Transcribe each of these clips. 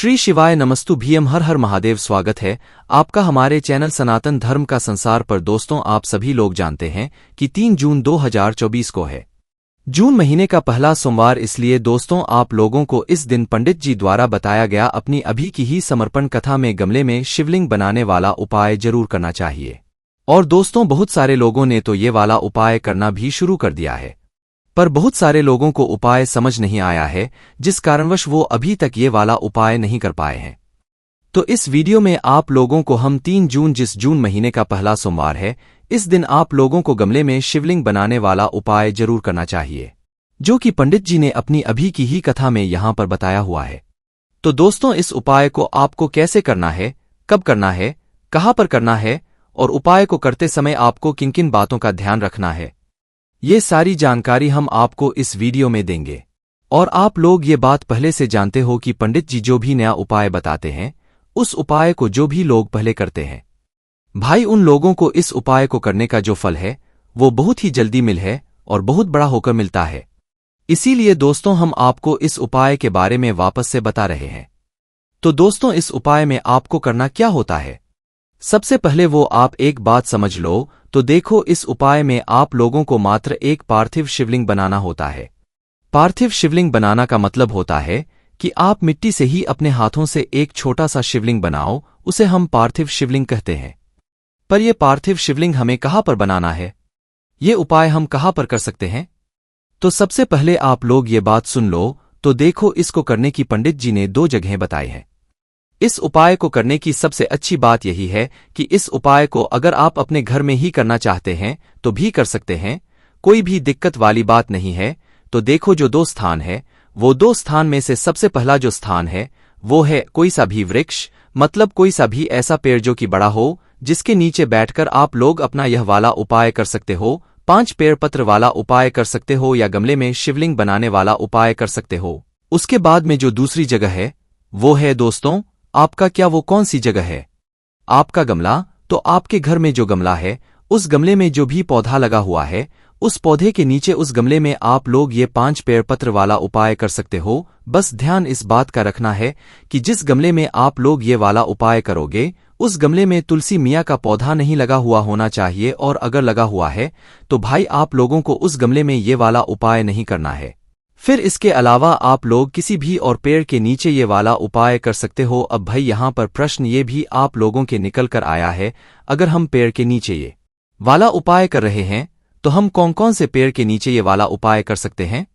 श्री शिवाय नमस्तु भीम हर हर महादेव। स्वागत है आपका हमारे चैनल सनातन धर्म का संसार पर। दोस्तों, आप सभी लोग जानते हैं कि 3 जून 2024 को है जून महीने का पहला सोमवार। इसलिए दोस्तों, आप लोगों को इस दिन पंडित जी द्वारा बताया गया अपनी अभी की ही समर्पण कथा में गमले में शिवलिंग बनाने वाला उपाय जरूर करना चाहिए। और दोस्तों, बहुत सारे लोगों ने तो ये वाला उपाय करना भी शुरू कर दिया है, पर बहुत सारे लोगों को उपाय समझ नहीं आया है, जिस कारणवश वो अभी तक ये वाला उपाय नहीं कर पाए हैं। तो इस वीडियो में आप लोगों को हम 3 जून, जिस जून महीने का पहला सोमवार है, इस दिन आप लोगों को गमले में शिवलिंग बनाने वाला उपाय जरूर करना चाहिए, जो कि पंडित जी ने अपनी अभी की ही कथा में यहां पर बताया हुआ है। तो दोस्तों, इस उपाय को आपको कैसे करना है, कब करना है, कहां पर करना है और उपाय को करते समय आपको किन किन बातों का ध्यान रखना है, ये सारी जानकारी हम आपको इस वीडियो में देंगे। और आप लोग ये बात पहले से जानते हो कि पंडित जी जो भी नया उपाय बताते हैं, उस उपाय को जो भी लोग पहले करते हैं भाई, उन लोगों को इस उपाय को करने का जो फल है वो बहुत ही जल्दी मिल है और बहुत बड़ा होकर मिलता है। इसीलिए दोस्तों, हम आपको इस उपाय के बारे में वापस से बता रहे हैं। तो दोस्तों, इस उपाय में आपको करना क्या होता है, सबसे पहले वो आप एक बात समझ लो। तो देखो, इस उपाय में आप लोगों को मात्र एक पार्थिव शिवलिंग बनाना होता है। पार्थिव शिवलिंग बनाना का मतलब होता है कि आप मिट्टी से ही अपने हाथों से एक छोटा सा शिवलिंग बनाओ, उसे हम पार्थिव शिवलिंग कहते हैं। पर यह पार्थिव शिवलिंग हमें कहाँ पर बनाना है, ये उपाय हम कहाँ पर कर सकते हैं? तो सबसे पहले आप लोग ये बात सुन लो। तो देखो, इसको करने की पंडित जी ने 2 जगहें बताई हैं। इस उपाय को करने की सबसे अच्छी बात यही है कि इस उपाय को अगर आप अपने घर में ही करना चाहते हैं तो भी कर सकते हैं, कोई भी दिक्कत वाली बात नहीं है। तो देखो, जो 2 स्थान है, वो 2 स्थान में से सबसे पहला जो स्थान है वो है कोई सा भी वृक्ष, मतलब कोई सा भी ऐसा पेड़ जो कि बड़ा हो, जिसके नीचे बैठकर आप लोग अपना यह वाला उपाय कर सकते हो। 5 पेड़ पत्र वाला उपाय कर सकते हो या गमले में शिवलिंग बनाने वाला उपाय कर सकते हो। उसके बाद में जो दूसरी जगह है वो है दोस्तों आपका, क्या वो कौन सी जगह है? आपका गमला। तो आपके घर में जो गमला है, उस गमले में जो भी पौधा लगा हुआ है, उस पौधे के नीचे उस गमले में आप लोग ये 5 पेड़ पत्र वाला उपाय कर सकते हो। बस ध्यान इस बात का रखना है कि जिस गमले में आप लोग ये वाला उपाय करोगे, उस गमले में तुलसी मियाँ का पौधा नहीं लगा हुआ होना चाहिए, और अगर लगा हुआ है तो भाई आप लोगों को उस गमले में ये वाला उपाय नहीं करना है। फिर इसके अलावा आप लोग किसी भी और पेड़ के नीचे ये वाला उपाय कर सकते हो। अब भाई, यहाँ पर प्रश्न ये भी आप लोगों के निकल कर आया है, अगर हम पेड़ के नीचे ये वाला उपाय कर रहे हैं तो हम कौन कौन से पेड़ के नीचे ये वाला उपाय कर सकते हैं?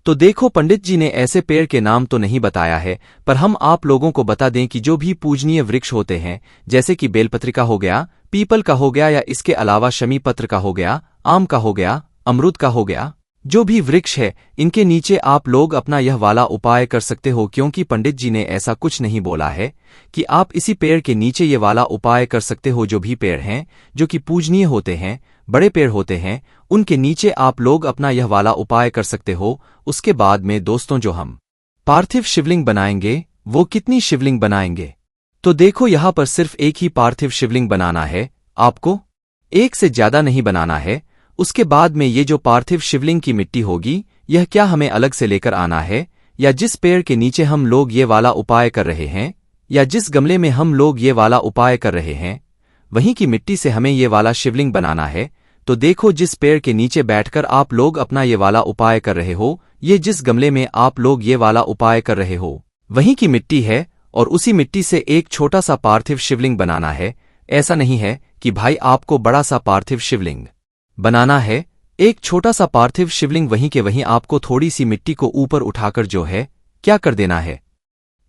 तो देखो, पंडित जी ने ऐसे पेड़ के नाम तो नहीं बताया है, पर हम आप लोगों को बता दें कि जो भी पूजनीय वृक्ष होते हैं, जैसे कि बेलपत्री का हो गया, पीपल का हो गया, या इसके अलावा शमी पत्र का हो गया, आम का हो गया, अमरूद का हो गया, जो भी वृक्ष है, इनके नीचे आप लोग अपना यह वाला उपाय कर सकते हो। क्योंकि पंडित जी ने ऐसा कुछ नहीं बोला है कि आप इसी पेड़ के नीचे ये वाला उपाय कर सकते हो। जो भी पेड़ हैं जो कि पूजनीय होते हैं, बड़े पेड़ होते हैं, उनके नीचे आप लोग अपना यह वाला उपाय कर सकते हो। उसके बाद में दोस्तों, जो हम पार्थिव शिवलिंग बनाएंगे, वो कितनी शिवलिंग बनाएंगे? तो देखो, यहां पर सिर्फ एक ही पार्थिव शिवलिंग बनाना है, आपको एक से ज्यादा नहीं बनाना है। उसके बाद में ये जो पार्थिव शिवलिंग की मिट्टी होगी, यह क्या हमें अलग से लेकर आना है, या जिस पेड़ के नीचे हम लोग ये वाला उपाय कर रहे हैं, या जिस गमले में हम लोग ये वाला उपाय कर रहे हैं, वहीं की मिट्टी से हमें ये वाला शिवलिंग बनाना है। तो देखो, जिस पेड़ के नीचे बैठकर आप लोग अपना ये वाला उपाय कर रहे हो, ये जिस गमले में आप लोग ये वाला उपाय कर रहे हो, वहीं की मिट्टी है, और उसी मिट्टी से एक छोटा सा पार्थिव शिवलिंग बनाना है। ऐसा नहीं है कि भाई आपको बड़ा सा पार्थिव शिवलिंग बनाना है। एक छोटा सा पार्थिव शिवलिंग वहीं के वहीं आपको थोड़ी सी मिट्टी को ऊपर उठाकर जो है क्या कर देना है,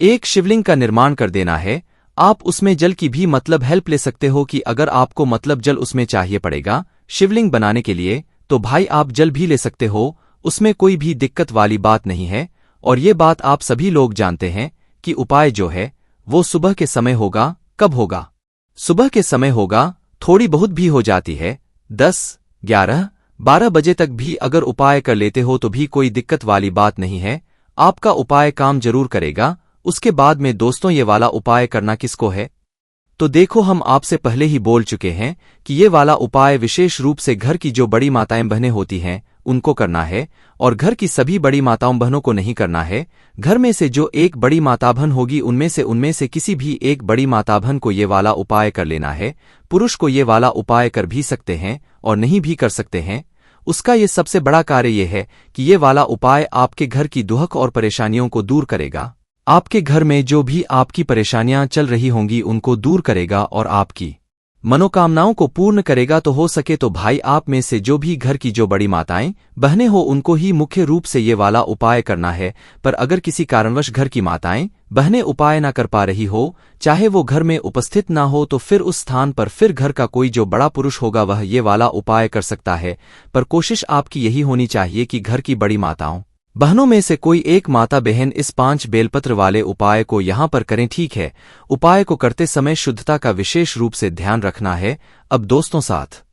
एक शिवलिंग का निर्माण कर देना है। आप उसमें जल की भी मतलब हेल्प ले सकते हो कि अगर आपको मतलब जल उसमें चाहिए पड़ेगा शिवलिंग बनाने के लिए, तो भाई आप जल भी ले सकते हो, उसमें कोई भी दिक्कत वाली बात नहीं है। और ये बात आप सभी लोग जानते हैं कि उपाय जो है वो सुबह के समय होगा। कब होगा? सुबह के समय होगा। थोड़ी बहुत भी हो जाती है, 10, 11, 12 बजे तक भी अगर उपाय कर लेते हो तो भी कोई दिक्कत वाली बात नहीं है, आपका उपाय काम जरूर करेगा। उसके बाद में दोस्तों, ये वाला उपाय करना किसको है? तो देखो, हम आपसे पहले ही बोल चुके हैं कि ये वाला उपाय विशेष रूप से घर की जो बड़ी माताएं बहनें होती हैं उनको करना है, और घर की सभी बड़ी माताओं बहनों को नहीं करना है। घर में से जो एक बड़ी माताबहन होगी उनमें से किसी भी एक बड़ी माताबहन को ये वाला उपाय कर लेना है। पुरुष को ये वाला उपाय कर भी सकते हैं और नहीं भी कर सकते हैं। उसका ये सबसे बड़ा कार्य ये है कि ये वाला उपाय आपके घर की दुहक और परेशानियों को दूर करेगा। आपके घर में जो भी आपकी परेशानियां चल रही होंगी उनको दूर करेगा और आपकी मनोकामनाओं को पूर्ण करेगा। तो हो सके तो भाई आप में से जो भी घर की जो बड़ी माताएं बहनें हो उनको ही मुख्य रूप से ये वाला उपाय करना है। पर अगर किसी कारणवश घर की माताएं बहनें उपाय ना कर पा रही हो, चाहे वो घर में उपस्थित ना हो, तो फिर उस स्थान पर फिर घर का कोई जो बड़ा पुरुष होगा वह ये वाला उपाय कर सकता है। पर कोशिश आपकी यही होनी चाहिए कि घर की बड़ी माताओं बहनों में से कोई एक माता बहन इस 5 बेलपत्र वाले उपाय को यहां पर करें। ठीक है, उपाय को करते समय शुद्धता का विशेष रूप से ध्यान रखना है। अब दोस्तों साथ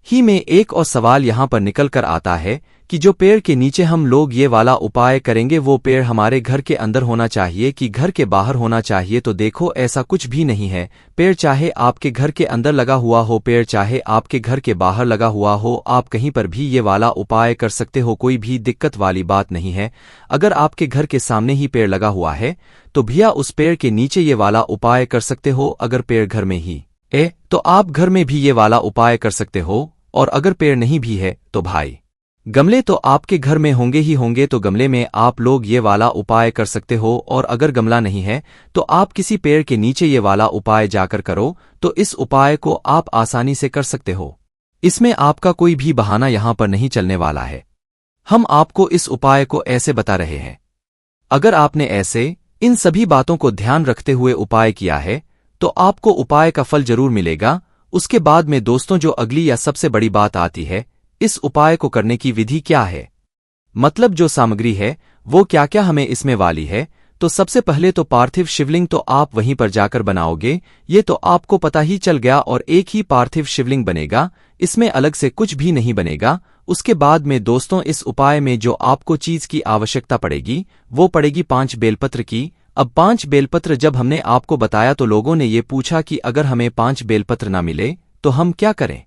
ही में एक और सवाल यहां पर निकल कर आता है कि जो पेड़ के नीचे हम लोग ये वाला उपाय करेंगे वो पेड़ हमारे घर के अंदर होना चाहिए कि घर के बाहर होना चाहिए। तो देखो ऐसा कुछ भी नहीं है। पेड़ चाहे आपके घर के अंदर लगा हुआ हो, पेड़ चाहे आपके घर के बाहर लगा हुआ हो, आप कहीं पर भी ये वाला उपाय कर सकते हो, कोई भी दिक्कत वाली बात नहीं है। अगर आपके घर के सामने ही पेड़ लगा हुआ है तो भैया उस पेड़ के नीचे ये वाला उपाय कर सकते हो। अगर पेड़ घर में ही तो आप घर में भी ये वाला उपाय कर सकते हो, और अगर पेड़ नहीं भी है तो भाई गमले तो आपके घर में होंगे ही होंगे, तो गमले में आप लोग ये वाला उपाय कर सकते हो। और अगर गमला नहीं है तो आप किसी पेड़ के नीचे ये वाला उपाय जाकर करो, तो इस उपाय को आप आसानी से कर सकते हो। इसमें आपका कोई भी बहाना यहां पर नहीं चलने वाला है। हम आपको इस उपाय को ऐसे बता रहे हैं। अगर आपने ऐसे इन सभी बातों को ध्यान रखते हुए उपाय किया है तो आपको उपाय का फल जरूर मिलेगा। उसके बाद में दोस्तों जो अगली या सबसे बड़ी बात आती है, इस उपाय को करने की विधि क्या है, मतलब जो सामग्री है वो क्या क्या हमें इसमें वाली है। तो सबसे पहले तो पार्थिव शिवलिंग तो आप वहीं पर जाकर बनाओगे, ये तो आपको पता ही चल गया, और एक ही पार्थिव शिवलिंग बनेगा, इसमें अलग से कुछ भी नहीं बनेगा। उसके बाद में दोस्तों इस उपाय में जो आपको चीज की आवश्यकता पड़ेगी वो पड़ेगी 5 बेलपत्र की। अब 5 बेलपत्र जब हमने आपको बताया तो लोगों ने ये पूछा कि अगर हमें 5 बेलपत्र ना मिले तो हम क्या करें।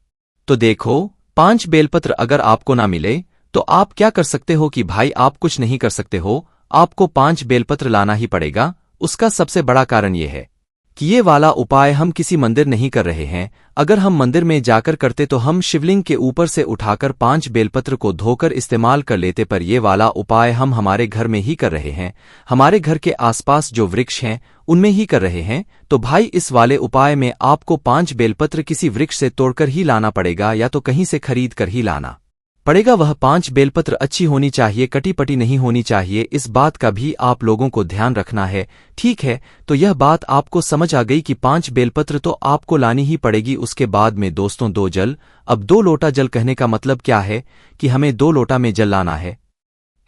तो देखो 5 बेलपत्र अगर आपको ना मिले तो आप क्या कर सकते हो कि भाई आप कुछ नहीं कर सकते हो, आपको 5 बेलपत्र लाना ही पड़ेगा। उसका सबसे बड़ा कारण ये है कि ये वाला उपाय हम किसी मंदिर नहीं कर रहे हैं। अगर हम मंदिर में जाकर करते तो हम शिवलिंग के ऊपर से उठाकर 5 बेलपत्र को धोकर इस्तेमाल कर लेते, पर ये वाला उपाय हम हमारे घर में ही कर रहे हैं, हमारे घर के आसपास जो वृक्ष हैं उनमें ही कर रहे हैं। तो भाई इस वाले उपाय में आपको 5 बेलपत्र किसी वृक्ष से तोड़कर ही लाना पड़ेगा या तो कहीं से खरीद कर ही लाना पड़ेगा। वह 5 बेलपत्र अच्छी होनी चाहिए, कटी पटी नहीं होनी चाहिए। इस बात का भी आप लोगों को ध्यान रखना है। ठीक है, तो यह बात आपको समझ आ गई कि 5 बेलपत्र तो आपको लानी ही पड़ेगी। उसके बाद में दोस्तों 2 जल। अब 2 लोटा जल कहने का मतलब क्या है कि हमें 2 लोटा में जल लाना है।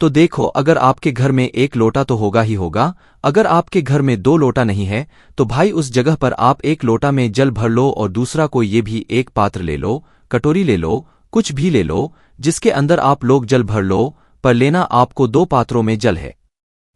तो देखो अगर आपके घर में 1 लोटा तो होगा ही होगा, अगर आपके घर में 2 लोटा नहीं है तो भाई उस जगह पर आप 1 लोटा में जल भर लो, और दूसरा कोई ये भी एक पात्र ले लो, कटोरी ले लो, कुछ भी ले लो जिसके अंदर आप लोग जल भर लो, पर लेना आपको 2 पात्रों में जल है।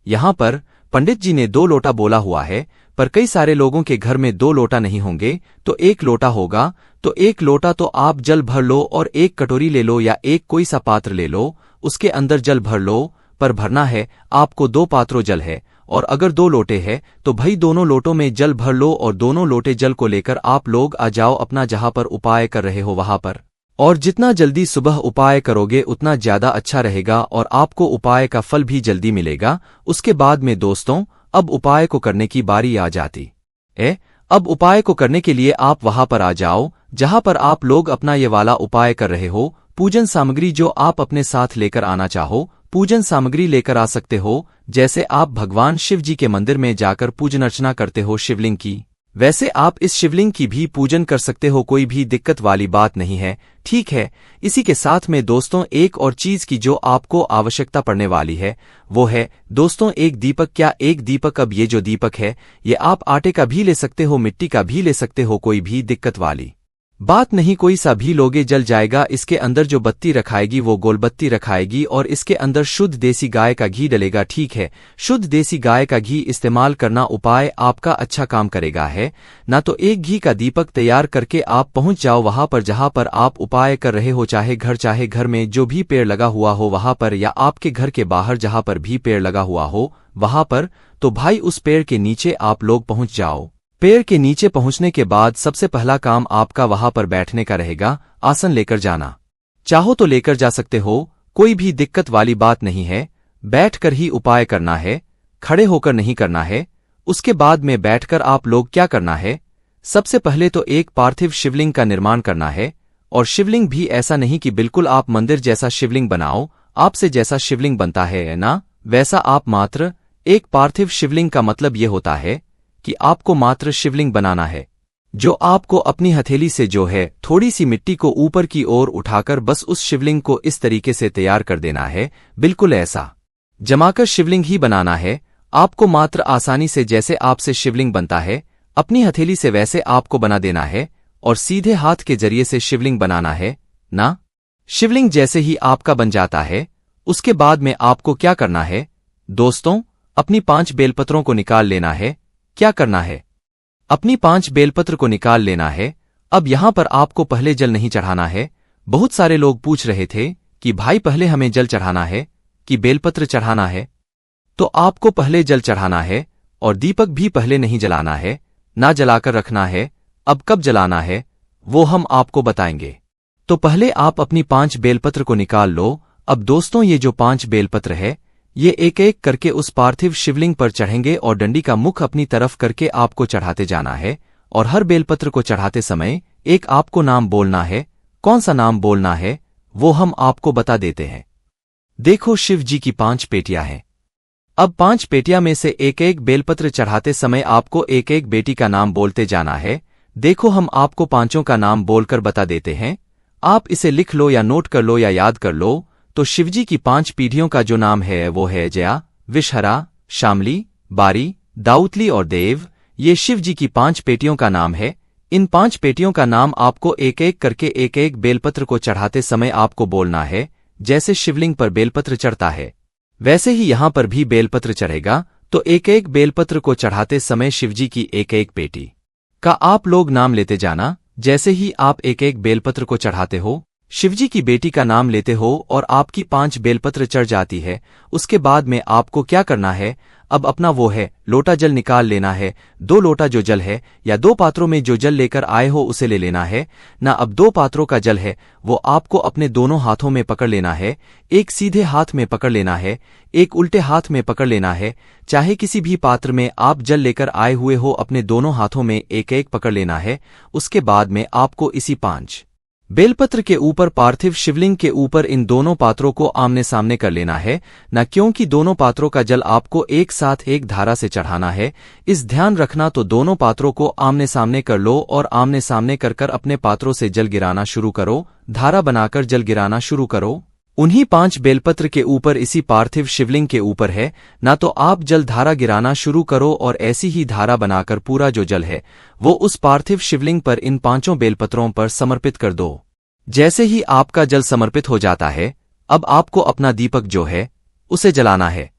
यहां पर पंडित जी ने 2 लोटा बोला हुआ है, पर कई सारे लोगों के घर में 2 लोटा नहीं होंगे तो 1 लोटा होगा। तो 1 लोटा तो आप जल भर लो, और 1 कटोरी ले लो या एक कोई सा पात्र ले लो, उसके अंदर जल भर लो। पर भरना है आपको 2 पात्रों जल है, और अगर 2 लोटे हैं तो भाई दोनों लोटों में जल भर लो, और दोनों लोटे जल को लेकर आप लोग आ जाओ अपना जहां पर उपाय कर रहे हो वहां पर। और जितना जल्दी सुबह उपाय करोगे उतना ज्यादा अच्छा रहेगा, और आपको उपाय का फल भी जल्दी मिलेगा। उसके बाद में दोस्तों अब उपाय को करने की बारी आ जाती है। अब उपाय को करने के लिए आप वहां पर आ जाओ जहां पर आप लोग अपना ये वाला उपाय कर रहे हो। पूजन सामग्री जो आप अपने साथ लेकर आना चाहो पूजन सामग्री लेकर आ सकते हो। जैसे आप भगवान शिव जी के मंदिर में जाकर पूजन अर्चना करते हो शिवलिंग की, वैसे आप इस शिवलिंग की भी पूजन कर सकते हो, कोई भी दिक्कत वाली बात नहीं है। ठीक है, इसी के साथ में दोस्तों एक और चीज की जो आपको आवश्यकता पड़ने वाली है वो है दोस्तों एक दीपक। क्या एक दीपक? अब ये जो दीपक है ये आप आटे का भी ले सकते हो, मिट्टी का भी ले सकते हो, कोई भी दिक्कत वाली बात नहीं कोई सा भी लोगे जल जाएगा। इसके अंदर जो बत्ती रखाएगी वो गोलबत्ती रखाएगी और इसके अंदर शुद्ध देसी गाय का घी डलेगा। ठीक है, शुद्ध देसी गाय का घी इस्तेमाल करना उपाय आपका अच्छा काम करेगा है ना। तो एक घी का दीपक तैयार करके आप पहुंच जाओ वहां पर जहां पर आप उपाय कर रहे हो, चाहे घर में जो भी पेड़ लगा हुआ हो वहां पर, या आपके घर के बाहर जहां पर भी पेड़ लगा हुआ हो वहां पर। तो भाई उस पेड़ के नीचे आप लोग पहुंच जाओ। पेड़ के नीचे पहुंचने के बाद सबसे पहला काम आपका वहां पर बैठने का रहेगा। आसन लेकर जाना चाहो तो लेकर जा सकते हो, कोई भी दिक्कत वाली बात नहीं है। बैठकर ही उपाय करना है, खड़े होकर नहीं करना है। उसके बाद में बैठकर आप लोग क्या करना है, सबसे पहले तो एक पार्थिव शिवलिंग का निर्माण करना है। और शिवलिंग भी ऐसा नहीं कि बिल्कुल आप मंदिर जैसा शिवलिंग बनाओ, आपसे जैसा शिवलिंग बनता है ना वैसा आप मात्र एक पार्थिव शिवलिंग का मतलब ये होता है कि आपको मात्र शिवलिंग बनाना है, जो आपको अपनी हथेली से जो है थोड़ी सी मिट्टी को ऊपर की ओर उठाकर बस उस शिवलिंग को इस तरीके से तैयार कर देना है। बिल्कुल ऐसा जमाकर शिवलिंग ही बनाना है आपको, मात्र आसानी से जैसे आपसे शिवलिंग बनता है अपनी हथेली से वैसे आपको बना देना है और सीधे हाथ के जरिए से शिवलिंग बनाना है ना। शिवलिंग जैसे ही आपका बन जाता है उसके बाद में आपको क्या करना है दोस्तों, अपनी 5 बेलपत्रों को निकाल लेना है। क्या करना है, अपनी 5 बेलपत्र को निकाल लेना है। अब यहां पर आपको पहले जल नहीं चढ़ाना है। बहुत सारे लोग पूछ रहे थे कि भाई पहले हमें जल चढ़ाना है कि बेलपत्र चढ़ाना है। तो आपको पहले जल चढ़ाना है और दीपक भी पहले नहीं जलाना है, ना जलाकर रखना है। अब कब जलाना है वो हम आपको बताएंगे। तो पहले आप अपनी 5 बेलपत्र को निकाल लो। अब दोस्तों ये जो 5 बेलपत्र है ये एक एक करके उस पार्थिव शिवलिंग पर चढ़ेंगे और डंडी का मुख अपनी तरफ करके आपको चढ़ाते जाना है। और हर बेलपत्र को चढ़ाते समय एक आपको नाम बोलना है। कौन सा नाम बोलना है वो हम आपको बता देते हैं। देखो शिव जी की 5 पेटियां हैं। अब 5 पेटियां में से एक एक बेलपत्र चढ़ाते समय आपको एक एक बेटी का नाम बोलते जाना है। देखो हम आपको 5 का नाम बोलकर बता देते हैं, आप इसे लिख लो या नोट कर लो या याद कर लो। तो शिवजी की 5 पीढ़ियों का जो नाम है वो है जया, विषहरा, शामली, बारी, दाऊतली और देव। ये शिव जी की 5 पेटियों का नाम है। इन 5 पेटियों का नाम आपको एक एक करके एक एक बेलपत्र को चढ़ाते समय आपको बोलना है। जैसे शिवलिंग पर बेलपत्र चढ़ता है वैसे ही यहां पर भी बेलपत्र चढ़ेगा। तो एक एक बेलपत्र को चढ़ाते समय शिवजी की एक एक पेटी का आप लोग नाम लेते जाना। जैसे ही आप एक एक बेलपत्र को चढ़ाते हो शिवजी की बेटी का नाम लेते हो और आपकी 5 बेलपत्र चढ़ जाती है। उसके बाद में आपको क्या करना है, अब अपना वो है लोटा जल निकाल लेना है। 2 लोटा जो जल है या 2 पात्रों में जो जल लेकर आए हो उसे ले लेना है ना। अब 2 पात्रों का जल है वो आपको अपने दोनों हाथों में पकड़ लेना है। एक सीधे हाथ में पकड़ लेना है, एक उल्टे हाथ में पकड़ लेना है। चाहे किसी भी पात्र में आप जल लेकर आए हुए हो अपने दोनों हाथों में एक एक पकड़ लेना है। उसके बाद में आपको इसी 5 बेलपत्र के ऊपर पार्थिव शिवलिंग के ऊपर इन दोनों पात्रों को आमने सामने कर लेना है न, क्योंकि दोनों पात्रों का जल आपको एक साथ एक धारा से चढ़ाना है। इस ध्यान रखना। तो दोनों पात्रों को आमने सामने कर लो और आमने सामने कर कर अपने पात्रों से जल गिराना शुरू करो। धारा बनाकर जल गिराना शुरू करो। उन्हीं 5 बेलपत्र के ऊपर इसी पार्थिव शिवलिंग के ऊपर है ना। तो आप जल धारा गिराना शुरू करो और ऐसी ही धारा बनाकर पूरा जो जल है वो उस पार्थिव शिवलिंग पर इन 5 बेलपत्रों पर समर्पित कर दो। जैसे ही आपका जल समर्पित हो जाता है अब आपको अपना दीपक जो है उसे जलाना है।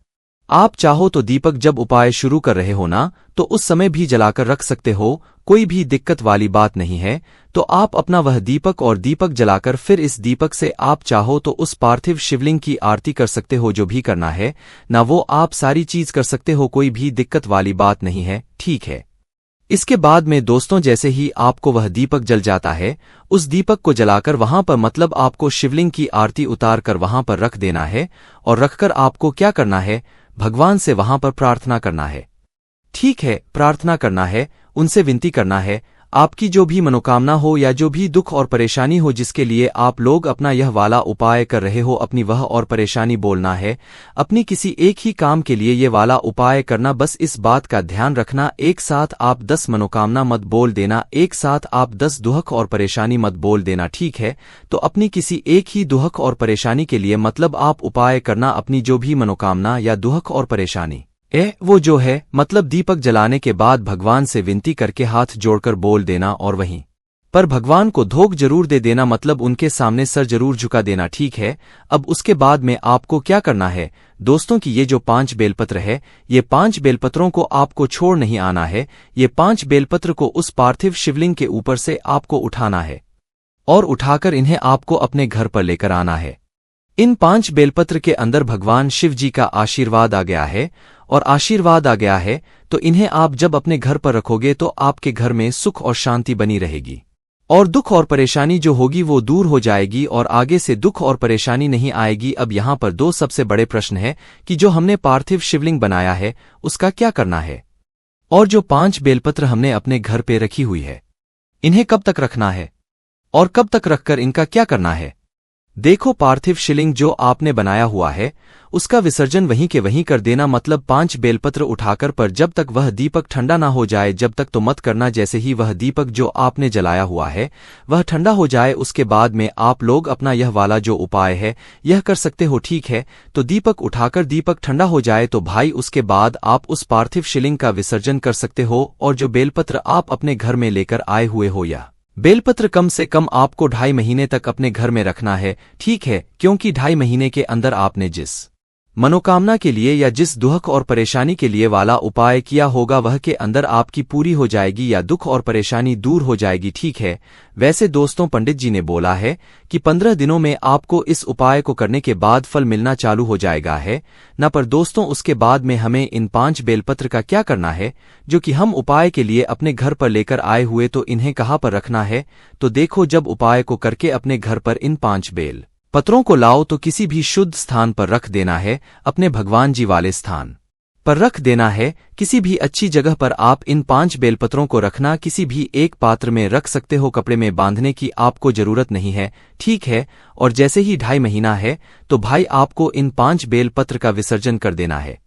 आप चाहो तो दीपक जब उपाय शुरू कर रहे हो ना तो उस समय भी जलाकर रख सकते हो, कोई भी दिक्कत वाली बात नहीं है। तो आप अपना वह दीपक और दीपक जलाकर फिर इस दीपक से आप चाहो तो उस पार्थिव शिवलिंग की आरती कर सकते हो। जो भी करना है ना वो आप सारी चीज कर सकते हो, कोई भी दिक्कत वाली बात नहीं है। ठीक है, इसके बाद में दोस्तों जैसे ही आपको वह दीपक जल जाता है उस दीपक को जलाकर वहां पर मतलब आपको शिवलिंग की आरती उतार कर वहां पर रख देना है। और रखकर आपको क्या करना है, भगवान से वहां पर प्रार्थना करना है। ठीक है, प्रार्थना करना है, उनसे विनती करना है। आपकी जो भी मनोकामना हो या जो भी दुख और परेशानी हो जिसके लिए आप लोग अपना यह वाला उपाय कर रहे हो, अपनी वह और परेशानी बोलना है। अपनी किसी एक ही काम के लिए ये वाला उपाय करना, बस इस बात का ध्यान रखना। एक साथ आप 10 मनोकामना मत बोल देना, एक साथ आप 10 दुख और परेशानी मत बोल देना। ठीक है, तो अपनी किसी एक ही दुख और परेशानी के लिए मतलब आप उपाय करना। अपनी जो भी मनोकामना या दुख और परेशानी वो जो है मतलब दीपक जलाने के बाद भगवान से विनती करके हाथ जोड़कर बोल देना और वहीं पर भगवान को धोख जरूर दे देना, मतलब उनके सामने सर जरूर झुका देना। ठीक है, अब उसके बाद में आपको क्या करना है दोस्तों कि ये जो 5 बेलपत्र है, ये 5 बेलपत्रों को आपको छोड़ नहीं आना है। ये 5 बेलपत्र को उस पार्थिव शिवलिंग के ऊपर से आपको उठाना है और उठाकर इन्हें आपको अपने घर पर लेकर आना है। इन 5 बेलपत्र के अंदर भगवान शिव जी का आशीर्वाद आ गया है, और आशीर्वाद आ गया है तो इन्हें आप जब अपने घर पर रखोगे तो आपके घर में सुख और शांति बनी रहेगी, और दुख और परेशानी जो होगी वो दूर हो जाएगी, और आगे से दुख और परेशानी नहीं आएगी। अब यहाँ पर 2 सबसे बड़े प्रश्न है कि जो हमने पार्थिव शिवलिंग बनाया है उसका क्या करना है, और जो 5 बेलपत्र हमने अपने घर पे रखी हुई है इन्हें कब तक रखना है, और कब तक रखकर इनका क्या करना है। देखो, पार्थिव शिवलिंग जो आपने बनाया हुआ है उसका विसर्जन वहीं के वहीं कर देना, मतलब 5 बेलपत्र उठाकर, पर जब तक वह दीपक ठंडा ना हो जाए जब तक तो मत करना। जैसे ही वह दीपक जो आपने जलाया हुआ है वह ठंडा हो जाए उसके बाद में आप लोग अपना यह वाला जो उपाय है यह कर सकते हो। ठीक है, तो दीपक उठाकर दीपक ठंडा हो जाए तो भाई उसके बाद आप उस पार्थिव शिवलिंग का विसर्जन कर सकते हो। और जो बेलपत्र आप अपने घर में लेकर आए हुए हो, या बेलपत्र कम से कम आपको 2.5 महीने तक अपने घर में रखना है। ठीक है, क्योंकि 2.5 महीने के अंदर आपने जिस मनोकामना के लिए या जिस दुख और परेशानी के लिए वाला उपाय किया होगा वह के अंदर आपकी पूरी हो जाएगी या दुख और परेशानी दूर हो जाएगी। ठीक है, वैसे दोस्तों पंडित जी ने बोला है कि 15 दिनों में आपको इस उपाय को करने के बाद फल मिलना चालू हो जाएगा है न। पर दोस्तों उसके बाद में हमें इन 5 बेलपत्र का क्या करना है जो कि हम उपाय के लिए अपने घर पर लेकर आए हुए, तो इन्हें कहाँ पर रखना है। तो देखो, जब उपाय को करके अपने घर पर इन 5 बेल पत्रों को लाओ तो किसी भी शुद्ध स्थान पर रख देना है, अपने भगवान जी वाले स्थान पर रख देना है। किसी भी अच्छी जगह पर आप इन 5 बेलपत्रों को रखना, किसी भी एक पात्र में रख सकते हो, कपड़े में बांधने की आपको जरूरत नहीं है। ठीक है, और जैसे ही 2.5 महीना है तो भाई आपको इन 5 बेलपत्र का विसर्जन कर देना है।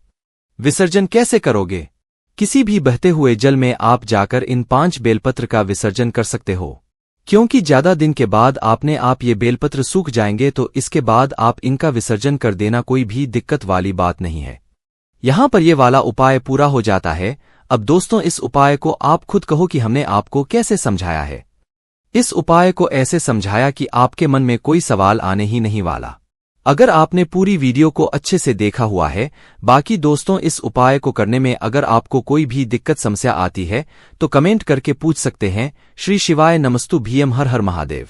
विसर्जन कैसे करोगे? किसी भी बहते हुए जल में आप जाकर इन 5 बेलपत्र का विसर्जन कर सकते हो, क्योंकि ज्यादा दिन के बाद आपने आप ये बेलपत्र सूख जाएंगे, तो इसके बाद आप इनका विसर्जन कर देना, कोई भी दिक्कत वाली बात नहीं है। यहां पर ये वाला उपाय पूरा हो जाता है। अब दोस्तों इस उपाय को आप खुद कहो कि हमने आपको कैसे समझाया है। इस उपाय को ऐसे समझाया कि आपके मन में कोई सवाल आने ही नहीं वाला, अगर आपने पूरी वीडियो को अच्छे से देखा हुआ है। बाकी दोस्तों इस उपाय को करने में अगर आपको कोई भी दिक्कत समस्या आती है तो कमेंट करके पूछ सकते हैं। श्री शिवाय नमस्तु भीम, हर हर महादेव।